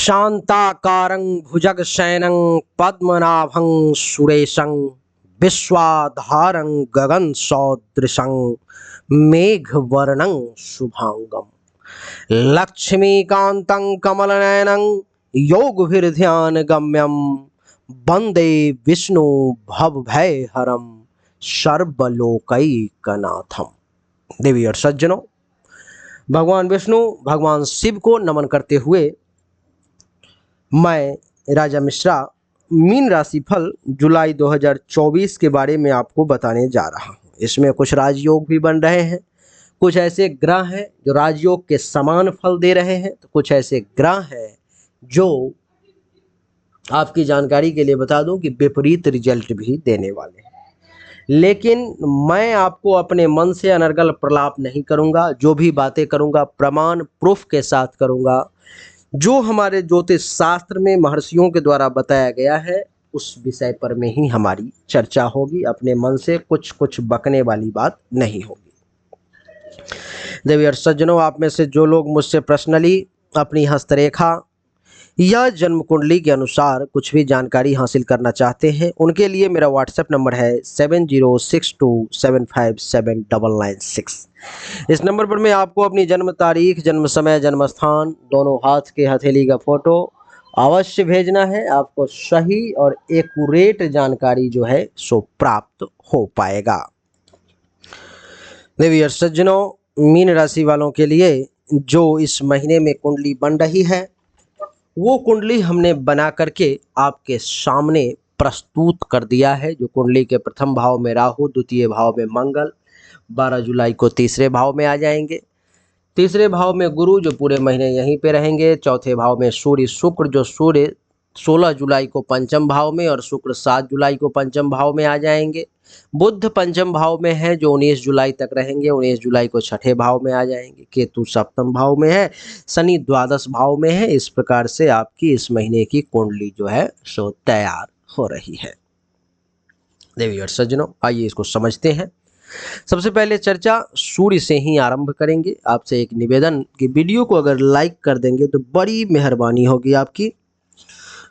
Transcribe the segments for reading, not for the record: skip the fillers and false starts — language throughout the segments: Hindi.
शांताकारं भुजगशयनं पद्मनाभं सुरेशं विश्वाधारं गगनसदृशं मेघवर्णं शुभांगं लक्ष्मीकान्तं कमलनयनं योगभिर्ध्यानगम्यं वन्दे विष्णु भवभयहरं सर्वलोकैकनाथम। देवी और सज्जनों, भगवान विष्णु भगवान शिव को नमन करते हुए मैं राजा मिश्रा मीन राशि फल जुलाई 2024 के बारे में आपको बताने जा रहा हूँ। इसमें कुछ राजयोग भी बन रहे हैं, कुछ ऐसे ग्रह हैं जो राजयोग के समान फल दे रहे हैं, तो कुछ ऐसे ग्रह हैं जो आपकी जानकारी के लिए बता दूं कि विपरीत रिजल्ट भी देने वाले हैं। लेकिन मैं आपको अपने मन से अनर्गल प्रलाप नहीं करूंगा, जो भी बातें करूंगा प्रमाण प्रूफ के साथ करूंगा। जो हमारे ज्योतिष शास्त्र में महर्षियों के द्वारा बताया गया है उस विषय पर में ही हमारी चर्चा होगी। अपने मन से कुछ कुछ बकने वाली बात नहीं होगी। देवी और सज्जनों, आप में से जो लोग मुझसे पर्सनली अपनी हस्तरेखा या जन्म कुंडली के अनुसार कुछ भी जानकारी हासिल करना चाहते हैं, उनके लिए मेरा व्हाट्सएप नंबर है 7062757996। इस नंबर पर मैं आपको अपनी जन्म तारीख, जन्म समय, जन्म स्थान, दोनों हाथ के हथेली का फोटो अवश्य भेजना है। आपको सही और एक्यूरेट जानकारी जो है सो प्राप्त हो पाएगा। देवी और सज्जनों, मीन राशि वालों के लिए जो इस महीने में कुंडली बन रही है वो कुंडली हमने बना करके आपके सामने प्रस्तुत कर दिया है। जो कुंडली के प्रथम भाव में राहु, द्वितीय भाव में मंगल 12 जुलाई को तीसरे भाव में आ जाएंगे। तीसरे भाव में गुरु जो पूरे महीने यहीं पे रहेंगे। चौथे भाव में सूर्य, शुक्र जो सूर्य 16 जुलाई को पंचम भाव में और शुक्र 7 जुलाई को पंचम भाव में आ जाएंगे। बुध पंचम भाव में है जो 19 जुलाई तक रहेंगे, 19 जुलाई को छठे भाव में आ जाएंगे। केतु सप्तम भाव में है, शनि द्वादश भाव में है। इस प्रकार से आपकी इस महीने की कुंडली जो है सो तैयार हो रही है। देवी और सज्जनों, आइए इसको समझते हैं। सबसे पहले चर्चा सूर्य से ही आरंभ करेंगे। आपसे एक निवेदन कि वीडियो को अगर लाइक कर देंगे तो बड़ी मेहरबानी होगी आपकी।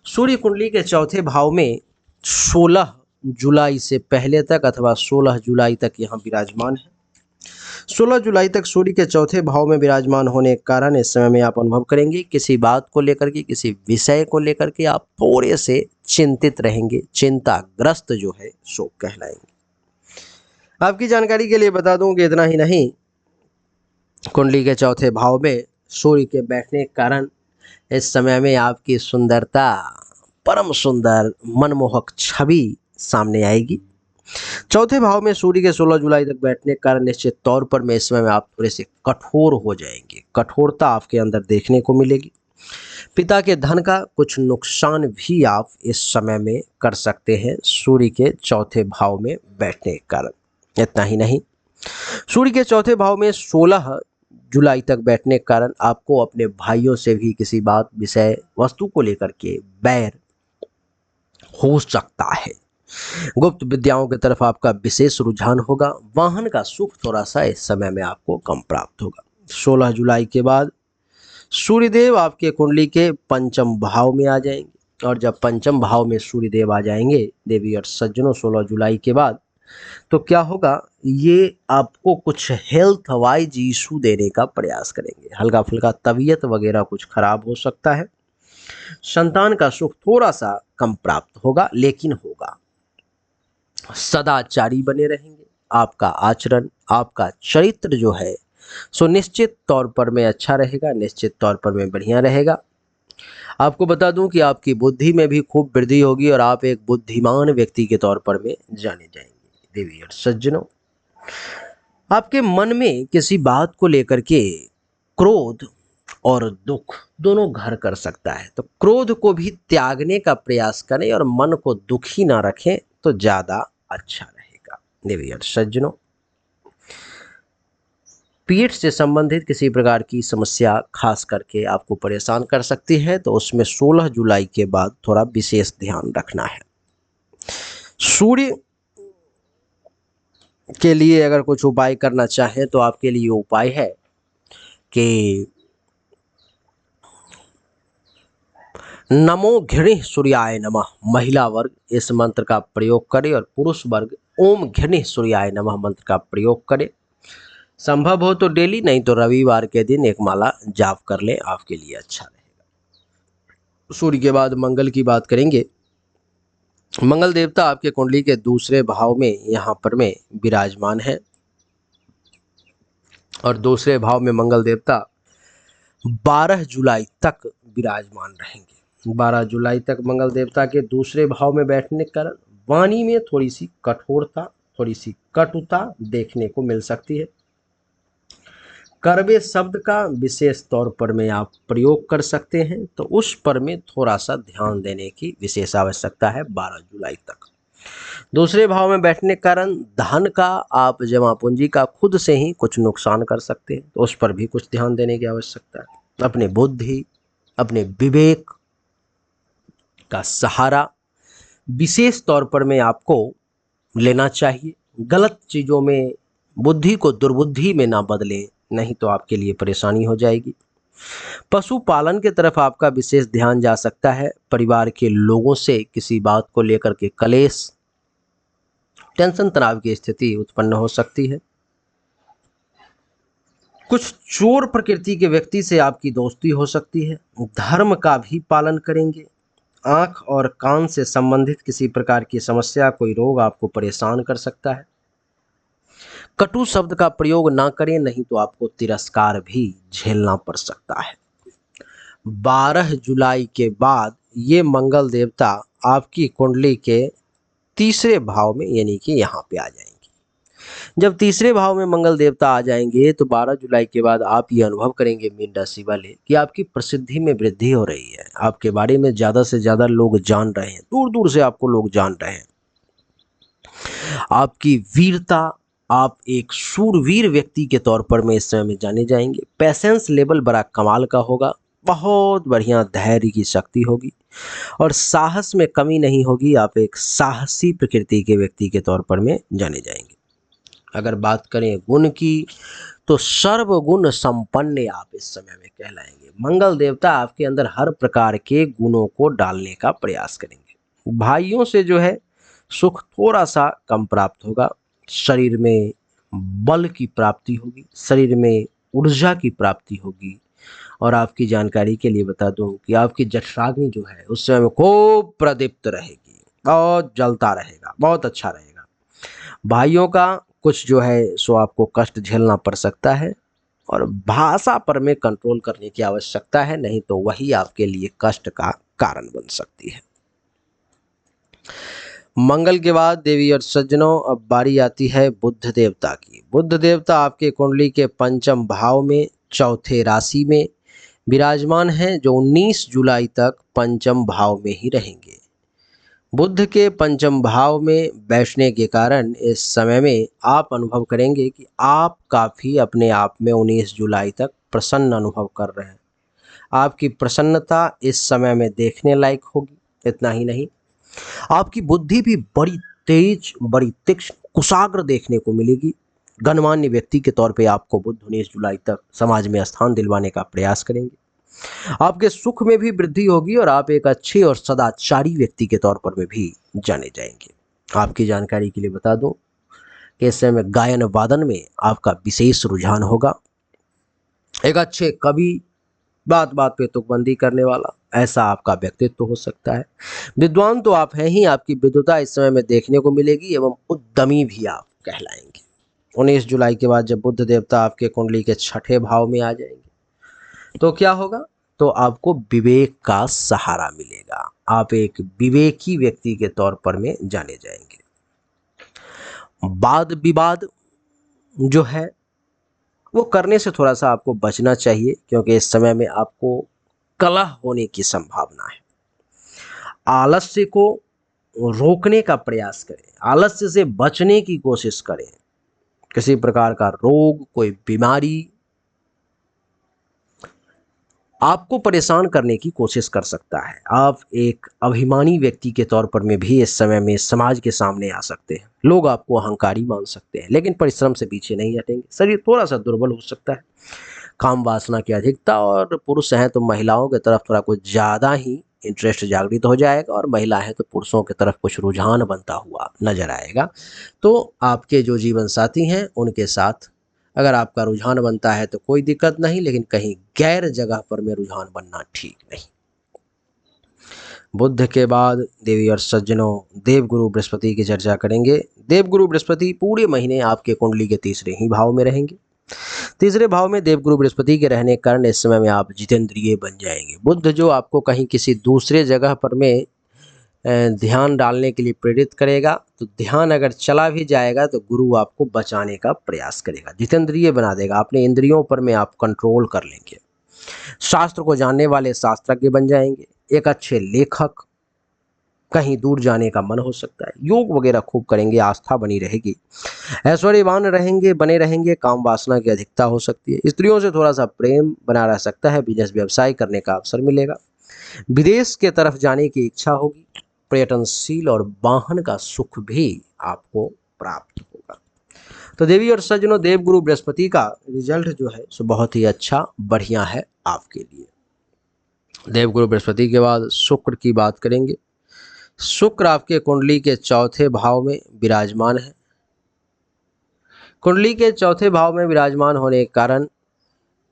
सूर्य कुंडली के चौथे भाव में 16 जुलाई से पहले तक अथवा 16 जुलाई तक यहाँ विराजमान है। 16 जुलाई तक सूर्य के चौथे भाव में विराजमान होने के कारण इस समय में आप अनुभव करेंगे किसी बात को लेकर के, किसी विषय को लेकर के आप थोड़े से चिंतित रहेंगे, चिंताग्रस्त जो है सो कहलाएंगे। आपकी जानकारी के लिए बता दूं कि इतना ही नहीं, कुंडली के चौथे भाव में सूर्य के बैठने के कारण इस समय में आपकी सुंदरता, परम सुंदर मनमोहक छवि सामने आएगी। चौथे भाव में सूर्य के 16 जुलाई तक बैठने के कारण निश्चित तौर पर में इस समय में आप थोड़े से कठोर हो जाएंगे। कठोरता आपके अंदर देखने को मिलेगी। पिता के धन का कुछ नुकसान भी आप इस समय में कर सकते हैं सूर्य के चौथे भाव में बैठने के कारण। इतना ही नहीं, सूर्य के चौथे भाव में 16 जुलाई तक बैठने के कारण आपको अपने भाइयों से भी किसी बात, विषय, वस्तु को लेकर के बैर हो सकता है। गुप्त विद्याओं की तरफ आपका विशेष रुझान होगा। वाहन का सुख थोड़ा सा इस समय में आपको कम प्राप्त होगा। 16 जुलाई के बाद सूर्यदेव आपके कुंडली के पंचम भाव में आ जाएंगे और जब पंचम भाव में सूर्यदेव आ जाएंगे देवी और सज्जनों 16 जुलाई के बाद, तो क्या होगा, ये आपको कुछ हेल्थ वाइज इशू देने का प्रयास करेंगे। हल्का फुल्का तबीयत वगैरह कुछ खराब हो सकता है। संतान का सुख थोड़ा सा कम प्राप्त होगा, लेकिन होगा। सदाचारी बने रहेंगे। आपका आचरण, आपका चरित्र जो है सो निश्चित तौर पर में अच्छा रहेगा, निश्चित तौर पर में बढ़िया रहेगा। आपको बता दूं कि आपकी बुद्धि में भी खूब वृद्धि होगी और आप एक बुद्धिमान व्यक्ति के तौर पर में जाने जाएंगे। देवी और सज्जनों, आपके मन में किसी बात को लेकर के क्रोध और दुख दोनों घर कर सकता है, तो क्रोध को भी त्यागने का प्रयास करें और मन को दुखी ना रखें तो ज्यादा अच्छा रहेगा। देवी और सज्जनों, पेट से संबंधित किसी प्रकार की समस्या खास करके आपको परेशान कर सकती है, तो उसमें 16 जुलाई के बाद थोड़ा विशेष ध्यान रखना है। सूर्य के लिए अगर कुछ उपाय करना चाहें तो आपके लिए उपाय है कि नमो घृणि सूर्याय नमः महिला वर्ग इस मंत्र का प्रयोग करे और पुरुष वर्ग ओम घृणि सूर्याय नमः मंत्र का प्रयोग करे। संभव हो तो डेली, नहीं तो रविवार के दिन एक माला जाप कर लें, आपके लिए अच्छा रहेगा। सूर्य के बाद मंगल की बात करेंगे। मंगल देवता आपके कुंडली के दूसरे भाव में यहाँ पर में विराजमान है और दूसरे भाव में मंगल देवता 12 जुलाई तक विराजमान रहेंगे। 12 जुलाई तक मंगल देवता के दूसरे भाव में बैठने के कारण वाणी में थोड़ी सी कठोरता, थोड़ी सी कटुता देखने को मिल सकती है। कड़वे शब्द का विशेष तौर पर में आप प्रयोग कर सकते हैं, तो उस पर में थोड़ा सा ध्यान देने की विशेष आवश्यकता है 12 जुलाई तक। दूसरे भाव में बैठने के कारण धन का आप जमा पूंजी का खुद से ही कुछ नुकसान कर सकते हैं, तो उस पर भी कुछ ध्यान देने की आवश्यकता है। अपने बुद्धि, अपने विवेक का सहारा विशेष तौर पर में आपको लेना चाहिए। गलत चीज़ों में बुद्धि को दुर्बुद्धि में ना बदलें, नहीं तो आपके लिए परेशानी हो जाएगी। पशुपालन की तरफ आपका विशेष ध्यान जा सकता है। परिवार के लोगों से किसी बात को लेकर के कलेश, टेंशन, तनाव की स्थिति उत्पन्न हो सकती है। कुछ चोर प्रकृति के व्यक्ति से आपकी दोस्ती हो सकती है। धर्म का भी पालन करेंगे। आंख और कान से संबंधित किसी प्रकार की समस्या, कोई रोग आपको परेशान कर सकता है। कटु शब्द का प्रयोग ना करें, नहीं तो आपको तिरस्कार भी झेलना पड़ सकता है। 12 जुलाई के बाद ये मंगल देवता आपकी कुंडली के तीसरे भाव में यानी कि यहाँ पे आ जाएंगे। जब तीसरे भाव में मंगल देवता आ जाएंगे तो 12 जुलाई के बाद आप ये अनुभव करेंगे मीन राशि वाले कि आपकी प्रसिद्धि में वृद्धि हो रही है। आपके बारे में ज़्यादा से ज़्यादा लोग जान रहे हैं, दूर दूर से आपको लोग जान रहे हैं। आपकी वीरता, आप एक शूरवीर व्यक्ति के तौर पर में इस समय में जाने जाएंगे। पैसेंस लेवल बड़ा कमाल का होगा, बहुत बढ़िया धैर्य की शक्ति होगी और साहस में कमी नहीं होगी। आप एक साहसी प्रकृति के व्यक्ति के तौर पर में जाने जाएंगे। अगर बात करें गुण की, तो सर्वगुण संपन्न आप इस समय में कहलाएंगे। मंगल देवता आपके अंदर हर प्रकार के गुणों को डालने का प्रयास करेंगे। भाइयों से जो है सुख थोड़ा सा कम प्राप्त होगा। शरीर में बल की प्राप्ति होगी, शरीर में ऊर्जा की प्राप्ति होगी। और आपकी जानकारी के लिए बता दूं कि आपकी जठराग्नि जो है उस समय में खूब प्रदीप्त रहेगी, बहुत जलता रहेगा, बहुत अच्छा रहेगा। भाइयों का कुछ जो है सो आपको कष्ट झेलना पड़ सकता है और भाषा पर में कंट्रोल करने की आवश्यकता है, नहीं तो वही आपके लिए कष्ट का कारण बन सकती है। मंगल के बाद देवी और सज्जनों अब बारी आती है बुध देवता की। बुध देवता आपके कुंडली के पंचम भाव में चौथे राशि में विराजमान हैं, जो 19 जुलाई तक पंचम भाव में ही रहेंगे। बुध के पंचम भाव में बैठने के कारण इस समय में आप अनुभव करेंगे कि आप काफ़ी अपने आप में 19 जुलाई तक प्रसन्न अनुभव कर रहे हैं। आपकी प्रसन्नता इस समय में देखने लायक होगी। इतना ही नहीं, आपकी बुद्धि भी बड़ी तेज, बड़ी तीक्ष्ण, कुशाग्र देखने को मिलेगी। गणमान्य व्यक्ति के तौर पे आपको बुध 19 जुलाई तक समाज में स्थान दिलवाने का प्रयास करेंगे। आपके सुख में भी वृद्धि होगी और आप एक अच्छे और सदाचारी व्यक्ति के तौर पर भी जाने जाएंगे। आपकी जानकारी के लिए बता दूं कि इस समय गायन वादन में आपका विशेष रुझान होगा। एक अच्छे कवि, बात बात पे तुकबंदी करने वाला, ऐसा आपका व्यक्तित्व हो सकता है। विद्वान तो आप हैं ही, आपकी विद्वता इस समय में देखने को मिलेगी एवं उद्यमी भी आप कहलाएंगे। 19 जुलाई के बाद जब बुध देवता आपके कुंडली के छठे भाव में आ जाएंगे तो क्या होगा, तो आपको विवेक का सहारा मिलेगा। आप एक विवेकी व्यक्ति के तौर पर में जाने जाएंगे। वाद विवाद जो है वो करने से थोड़ा सा आपको बचना चाहिए, क्योंकि इस समय में आपको कलह होने की संभावना है। आलस्य को रोकने का प्रयास करें, आलस्य से बचने की कोशिश करें। किसी प्रकार का रोग, कोई बीमारी आपको परेशान करने की कोशिश कर सकता है। आप एक अभिमानी व्यक्ति के तौर पर में भी इस समय में समाज के सामने आ सकते हैं। लोग आपको अहंकारी मान सकते हैं, लेकिन परिश्रम से पीछे नहीं हटेंगे। शरीर थोड़ा सा दुर्बल हो सकता है। काम वासना की अधिकता, और पुरुष हैं तो महिलाओं की तरफ थोड़ा कुछ ज़्यादा ही इंटरेस्ट जागृत हो जाएगा और महिला है तो पुरुषों की तरफ कुछ रुझान बनता हुआ नजर आएगा। तो आपके जो जीवन साथी हैं उनके साथ अगर आपका रुझान बनता है तो कोई दिक्कत नहीं, लेकिन कहीं गैर जगह पर में रुझान बनना ठीक नहीं। बुध के बाद देवी और सज्जनों देवगुरु बृहस्पति की चर्चा करेंगे। देवगुरु बृहस्पति पूरे महीने आपके कुंडली के तीसरे ही भाव में रहेंगे। तीसरे भाव में देवगुरु बृहस्पति के रहने के कारण इस समय में आप जितेंद्रिय बन जाएंगे। बुध जो आपको कहीं किसी दूसरे जगह पर में ध्यान डालने के लिए प्रेरित करेगा, तो ध्यान अगर चला भी जाएगा तो गुरु आपको बचाने का प्रयास करेगा, जितेंद्रिय बना देगा, अपने इंद्रियों पर में आप कंट्रोल कर लेंगे। शास्त्र को जानने वाले शास्त्रज्ञ बन जाएंगे, एक अच्छे लेखक, कहीं दूर जाने का मन हो सकता है, योग वगैरह खूब करेंगे, आस्था बनी रहेगी, ऐश्वर्यवान रहेंगे, बने रहेंगे, काम वासना की अधिकता हो सकती है, स्त्रियों से थोड़ा सा प्रेम बना रह सकता है, बिजनेस व्यवसाय करने का अवसर मिलेगा, विदेश के तरफ जाने की इच्छा होगी, पर्यटनशील और वाहन का सुख भी आपको प्राप्त होगा। तो देवी और सज्जनों देवगुरु बृहस्पति का रिजल्ट जो है सो बहुत ही अच्छा बढ़िया है आपके लिए। देवगुरु बृहस्पति के बाद शुक्र की बात करेंगे। शुक्र आपके कुंडली के चौथे भाव में विराजमान है। कुंडली के चौथे भाव में विराजमान होने के कारण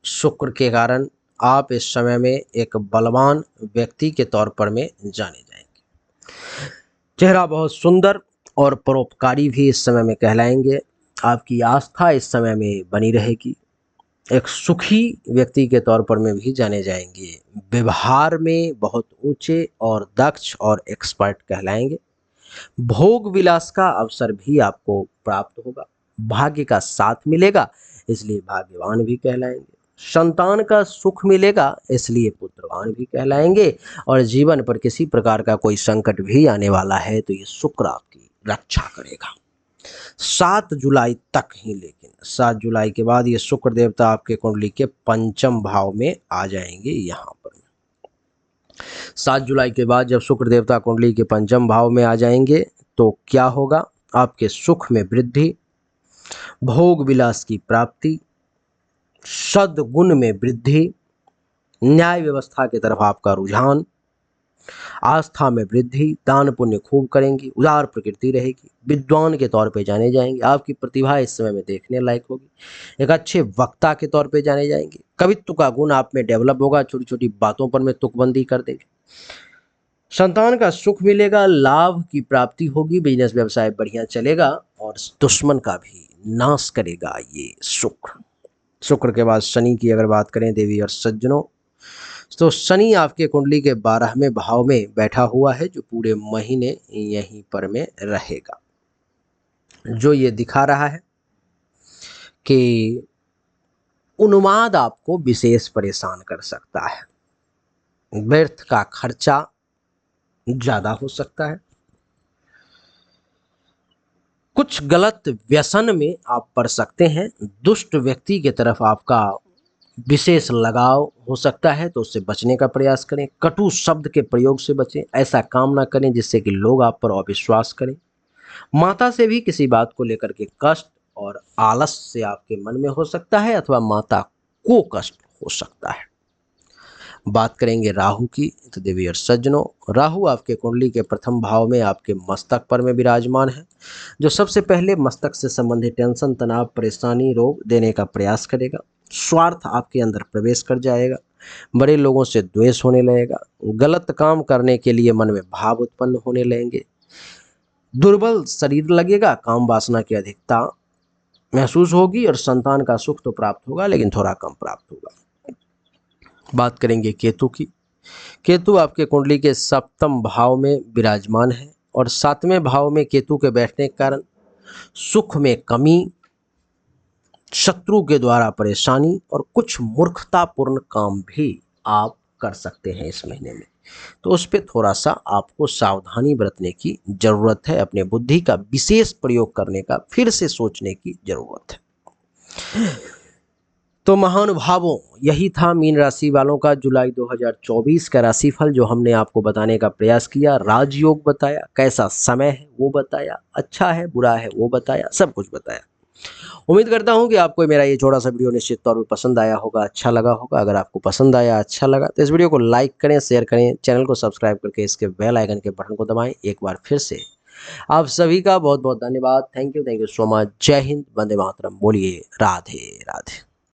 शुक्र के कारण आप इस समय में एक बलवान व्यक्ति के तौर पर में जाने जाएंगे। चेहरा बहुत सुंदर और परोपकारी भी इस समय में कहलाएंगे। आपकी आस्था इस समय में बनी रहेगी। एक सुखी व्यक्ति के तौर पर में भी जाने जाएंगे। व्यवहार में बहुत ऊंचे और दक्ष और एक्सपर्ट कहलाएंगे। भोग विलास का अवसर भी आपको प्राप्त होगा। भाग्य का साथ मिलेगा इसलिए भाग्यवान भी कहलाएंगे। संतान का सुख मिलेगा इसलिए पुत्रवान भी कहलाएंगे। और जीवन पर किसी प्रकार का कोई संकट भी आने वाला है तो ये शुक्र आपकी रक्षा करेगा 7 जुलाई तक ही। लेकिन 7 जुलाई के बाद ये शुक्र देवता आपके कुंडली के पंचम भाव में आ जाएंगे। यहाँ पर 7 जुलाई के बाद जब शुक्र देवता कुंडली के पंचम भाव में आ जाएंगे तो क्या होगा? आपके सुख में वृद्धि, भोग विलास की प्राप्ति, सद्गुण में वृद्धि, न्याय व्यवस्था की तरफ आपका रुझान, आस्था में वृद्धि, दान पुण्य खूब करेंगी, उदार प्रकृति रहेगी, विद्वान के तौर पे जाने जाएंगे। आपकी प्रतिभा इस समय में देखने लायक होगी। एक अच्छे वक्ता के तौर पे जाने जाएंगे। कवित्व का गुण आप में डेवलप होगा। छोटी छोटी बातों पर में तुकबंदी कर देंगे। संतान का सुख मिलेगा, लाभ की प्राप्ति होगी, बिजनेस व्यवसाय बढ़िया चलेगा और दुश्मन का भी नाश करेगा ये शुक्र। शुक्र के बाद शनि की अगर बात करें देवी और सज्जनों, तो शनि आपके कुंडली के 12वें भाव में बैठा हुआ है जो पूरे महीने यहीं पर में रहेगा। जो ये दिखा रहा है कि उन्माद आपको विशेष परेशान कर सकता है। व्यर्थ का खर्चा ज्यादा हो सकता है। कुछ गलत व्यसन में आप पड़ सकते हैं। दुष्ट व्यक्ति की तरफ आपका विशेष लगाव हो सकता है तो उससे बचने का प्रयास करें। कटु शब्द के प्रयोग से बचें। ऐसा काम ना करें जिससे कि लोग आप पर अविश्वास करें। माता से भी किसी बात को लेकर के कष्ट और आलस से आपके मन में हो सकता है अथवा माता को कष्ट हो सकता है। बात करेंगे राहु की, तो देवी और सज्जनों राहु आपके कुंडली के प्रथम भाव में आपके मस्तक पर में विराजमान है जो सबसे पहले मस्तक से संबंधित टेंशन, तनाव, परेशानी, रोग देने का प्रयास करेगा। स्वार्थ आपके अंदर प्रवेश कर जाएगा। बड़े लोगों से द्वेष होने लगेगा। गलत काम करने के लिए मन में भाव उत्पन्न होने लगेंगे। दुर्बल शरीर लगेगा। काम वासना की अधिकता महसूस होगी और संतान का सुख तो प्राप्त होगा लेकिन थोड़ा कम प्राप्त होगा। बात करेंगे केतु की। केतु आपके कुंडली के 7वें भाव में विराजमान है और 7वें भाव में केतु के बैठने के कारण सुख में कमी, शत्रु के द्वारा परेशानी और कुछ मूर्खतापूर्ण काम भी आप कर सकते हैं इस महीने में। तो उस पर थोड़ा सा आपको सावधानी बरतने की जरूरत है। अपने बुद्धि का विशेष प्रयोग करने का, फिर से सोचने की जरूरत है। तो महानुभावों, यही था मीन राशि वालों का जुलाई 2024 का राशिफल जो हमने आपको बताने का प्रयास किया। राजयोग बताया, कैसा समय है वो बताया, अच्छा है बुरा है वो बताया, सब कुछ बताया। उम्मीद करता हूँ कि आपको मेरा ये छोटा सा वीडियो निश्चित तौर पे पसंद आया होगा, अच्छा लगा होगा। अगर आपको पसंद आया, अच्छा लगा तो इस वीडियो को लाइक करें, शेयर करें, चैनल को सब्सक्राइब करके इसके बेल आइकन के बटन को दबाएं। एक बार फिर से आप सभी का बहुत बहुत धन्यवाद। Thank you so much. जय हिंद, वंदे मातरम। बोलिए राधे राधे।